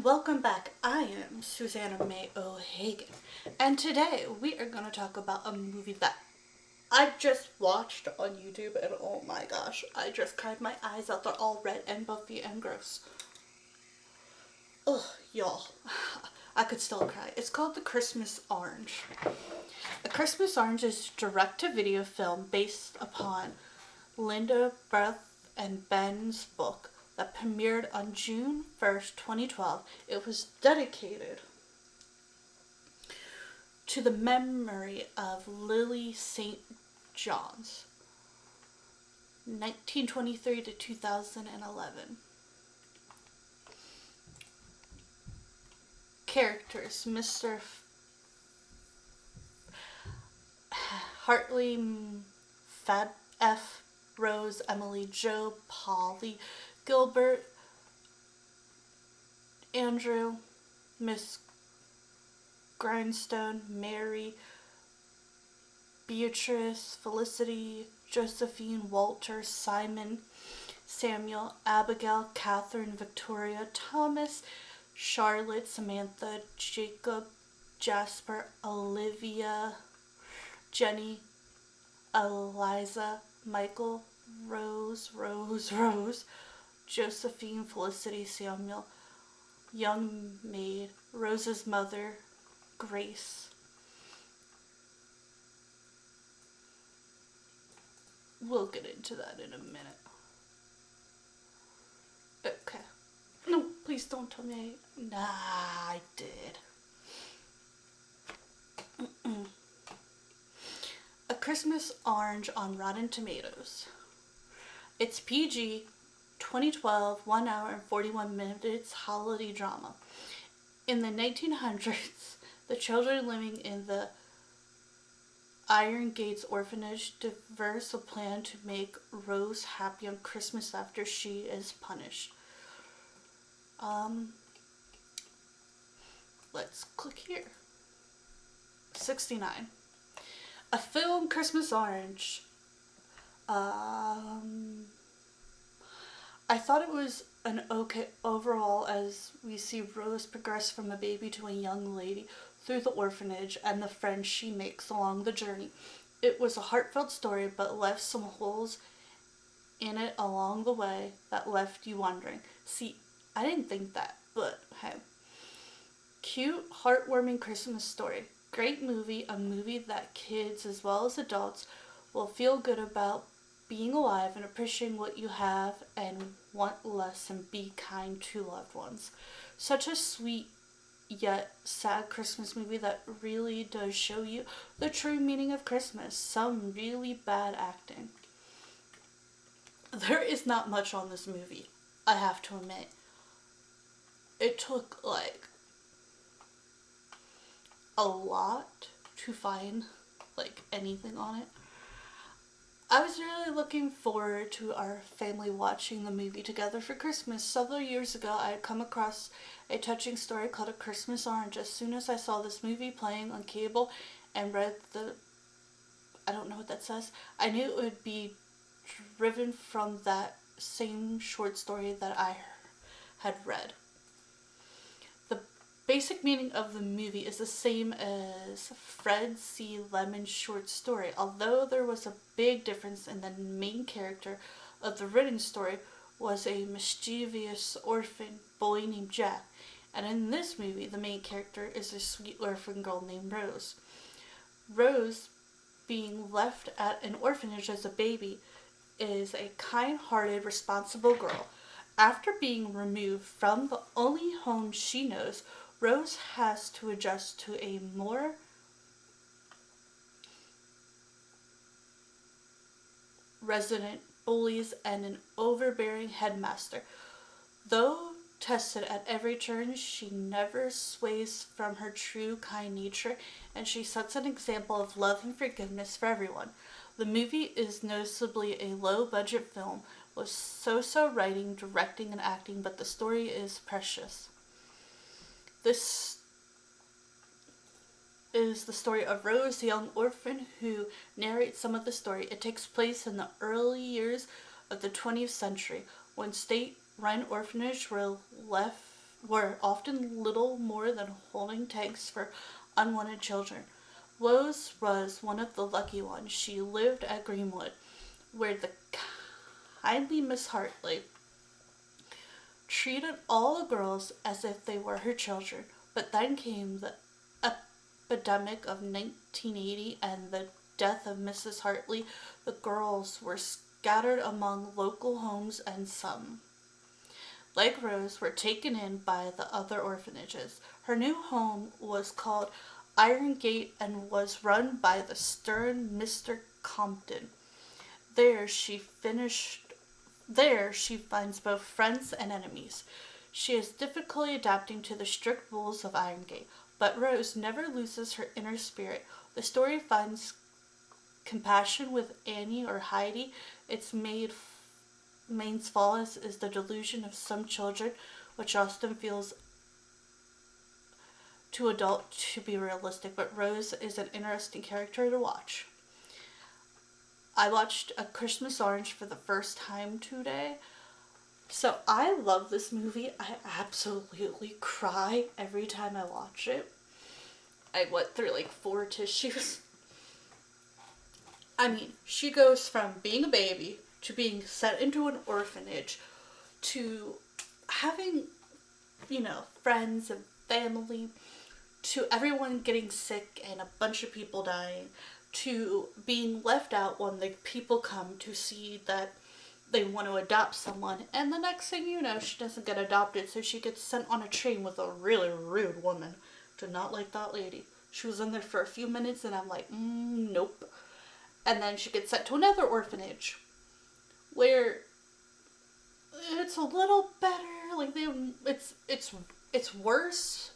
Welcome back. I am Susanna May O'Hagan, and today we are going to talk about a movie that I just watched on YouTube, and oh my gosh, I just cried my eyes out. They're all red and buffy and gross. Ugh, y'all. I could still cry. It's called The Christmas Orange. The Christmas Orange is a direct-to-video film based upon Linda, Beth, and Ben's book that premiered on June 1st, 2012. It was dedicated to the memory of Lily St. John's, 1923 to 2011. Characters: Mr. Hartley, Fad F, Rose, Emily, Joe, Polly, Gilbert, Andrew, Miss Grindstone, Mary, Beatrice, Felicity, Josephine, Walter, Simon, Samuel, Abigail, Catherine, Victoria, Thomas, Charlotte, Samantha, Jacob, Jasper, Olivia, Jenny, Eliza, Michael, Rose, Josephine, Felicity, Samuel, young maid, Rose's mother, Grace. We'll get into that in a minute. Okay. No, please don't tell me. Nah, I did. A Christmas Orange on Rotten Tomatoes. It's PG, 2012, 1 hour and 41 minutes holiday drama. In the 1900s, the children living in the Iron Gates orphanage devise a plan to make Rose happy on Christmas after she is punished. Let's click here. 69. A film, Christmas Orange. I thought it was an okay overall, as we see Rose progress from a baby to a young lady through the orphanage and the friends she makes along the journey. It was a heartfelt story, but left some holes in it along the way that left you wondering. See, I didn't think that, but hey. Cute, heartwarming Christmas story. Great movie, a movie that kids as well as adults will feel good about being alive and appreciating what you have and want less, and be kind to loved ones. Such a sweet yet sad Christmas movie that really does show you the true meaning of Christmas. Some really bad acting. There is not much on this movie, I have to admit. It took a lot to find anything on it. I was really looking forward to our family watching the movie together for Christmas. Several years ago, I had come across a touching story called A Christmas Orange. As soon as I saw this movie playing on cable and read I don't know what that says, I knew it would be driven from that same short story that I had read. The basic meaning of the movie is the same as Fred C. Lemon's short story, although there was a big difference in the main character of the written story was a mischievous orphan boy named Jack, and in this movie the main character is a sweet orphan girl named Rose. Rose, being left at an orphanage as a baby, is a kind-hearted, responsible girl. After being removed from the only home she knows, Rose has to adjust to a more resident bullies and an overbearing headmaster. Though tested at every turn, she never sways from her true kind nature, and she sets an example of love and forgiveness for everyone. The movie is noticeably a low-budget film with so-so writing, directing, and acting, but the story is precious. This is the story of Rose, the young orphan who narrates some of the story. It takes place in the early years of the 20th century when state-run orphanages were left were often little more than holding tanks for unwanted children. Rose was one of the lucky ones. She lived at Greenwood, where the kindly Miss Hartley treated all the girls as if they were her children. But then came the epidemic of 1980 and the death of Mrs. Hartley. The girls were scattered among local homes, and some, like Rose, were taken in by the other orphanages. Her new home was called Iron Gate and was run by the stern Mr. Compton. There she finished There she finds both friends and enemies. She is difficulty adapting to the strict rules of Irongate, but Rose never loses her inner spirit. The story finds compassion with Annie or Heidi. Its main solace is the delusion of some children, which often feels too adult to be realistic, but Rose is an interesting character to watch. I watched A Christmas Orange for the first time today. So I love this movie. I absolutely cry every time I watch it. I went through like 4 tissues. I mean, she goes from being a baby to being sent into an orphanage to having, friends and family, to everyone getting sick and a bunch of people dying, to being left out when the people come to see that they want to adopt someone, and the next thing you know, she doesn't get adopted, so she gets sent on a train with a really rude woman. Did not like that lady. She was in there for a few minutes, and I'm like, nope. And then she gets sent to another orphanage, where it's a little better. Like it's worse,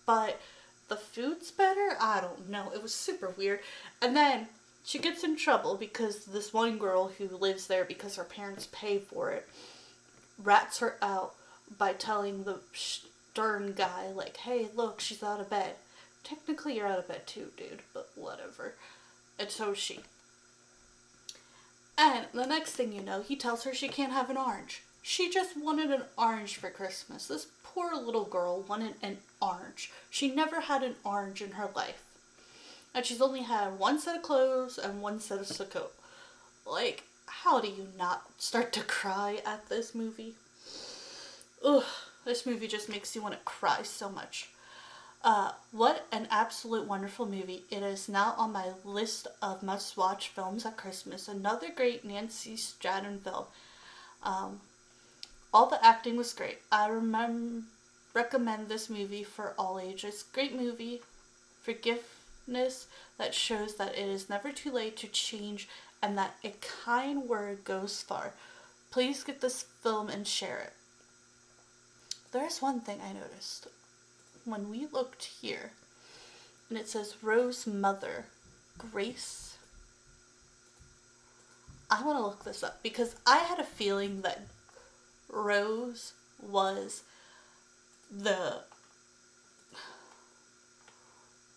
but the food's better. I don't know. It was super weird. And then she gets in trouble because this one girl who lives there because her parents pay for it rats her out by telling the stern guy, like, hey, look, she's out of bed. Technically, you're out of bed too, dude, but whatever. And so is she. And the next thing you know, he tells her she can't have an orange. She just wanted an orange for Christmas. This poor little girl wanted an orange. She never had an orange in her life. And she's only had one set of clothes and one set of Sakot. Like, how do you not start to cry at this movie? Ugh, this movie just makes you want to cry so much. What an absolute wonderful movie. It is now on my list of must-watch films at Christmas. Another great Nancy Stratton film. All the acting was great. Recommend this movie for all ages. Great movie. Forgiveness that shows that it is never too late to change and that a kind word goes far. Please get this film and share it. There's one thing I noticed. When we looked here, and it says Rose's mother, Grace. I want to look this up because I had a feeling that Rose was the,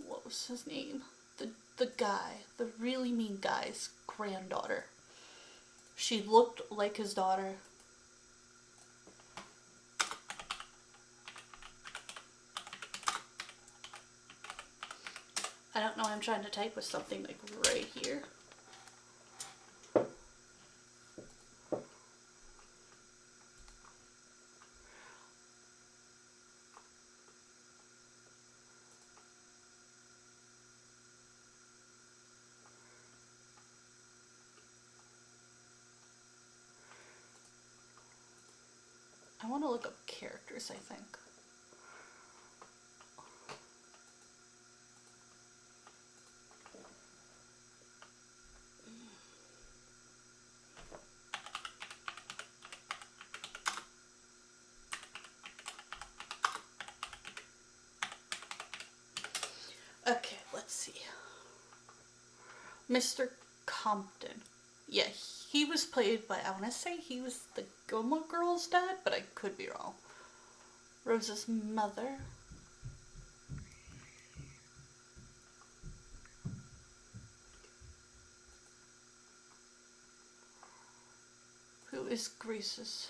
what was his name? The guy, the really mean guy's granddaughter. She looked like his daughter. I don't know, I'm trying to type with something like right here. I want to look up characters, I think. Okay, let's see. Mr. Compton. Yeah, he was played by, I want to say he was the Gilmore Girls' dad, but I could be wrong. Rose's mother. Who is Grace's?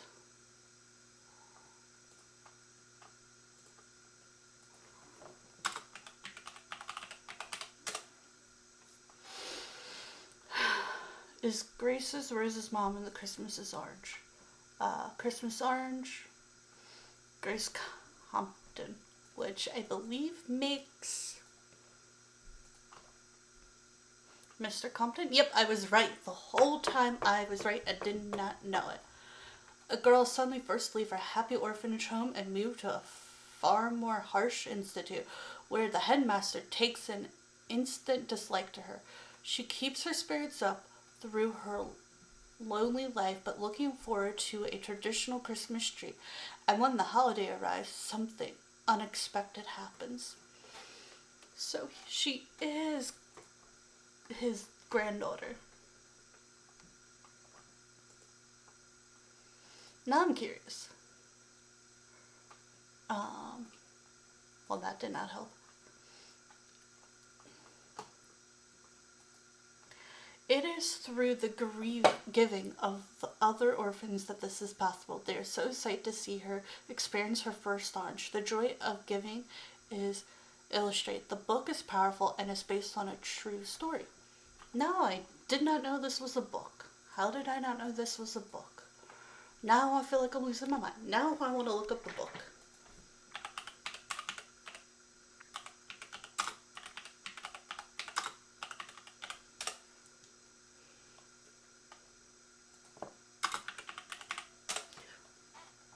is Grace's, Rose's mom in The Christmas is Orange. Christmas Orange, Grace Compton, which I believe makes Mr. Compton. Yep, I was right. The whole time I was right. I did not know it. A girl suddenly forced to leave her happy orphanage home and move to a far more harsh institute where the headmaster takes an instant dislike to her. She keeps her spirits up through her lonely life, but looking forward to a traditional Christmas tree. And when the holiday arrives, something unexpected happens. So she is his granddaughter. Now I'm curious. Well, that did not help. It is through the giving of the other orphans that this is possible. They are so excited to see her experience her first launch. The joy of giving is illustrated. The book is powerful and is based on a true story. Now I did not know this was a book. How did I not know this was a book? Now I feel like I'm losing my mind. Now I want to look up the book.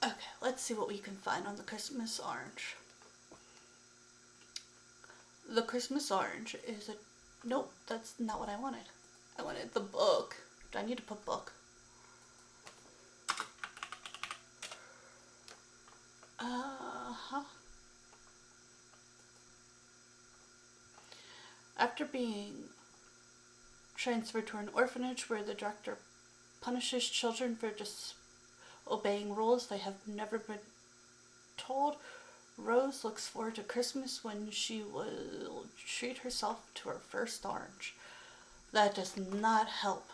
Okay, let's see what we can find on The Christmas Orange. The Christmas Orange is a... Nope, that's not what I wanted. I wanted the book. Do I need to put book? After being transferred to an orphanage where the director punishes children for disobeying rules they have never been told, Rose looks forward to Christmas when she will treat herself to her first orange. That does not help.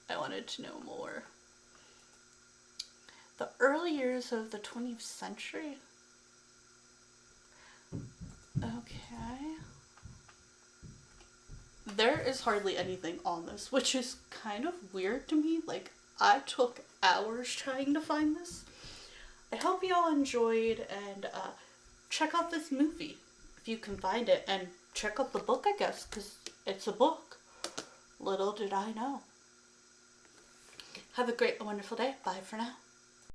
I wanted to know more. The early years of the 20th century? Okay. There is hardly anything on this, which is kind of weird to me. Like, I took hours trying to find this. I hope you all enjoyed, and check out this movie if you can find it, and check out the book, I guess, because it's a book. Little did I know. Have a great, wonderful day. Bye for now.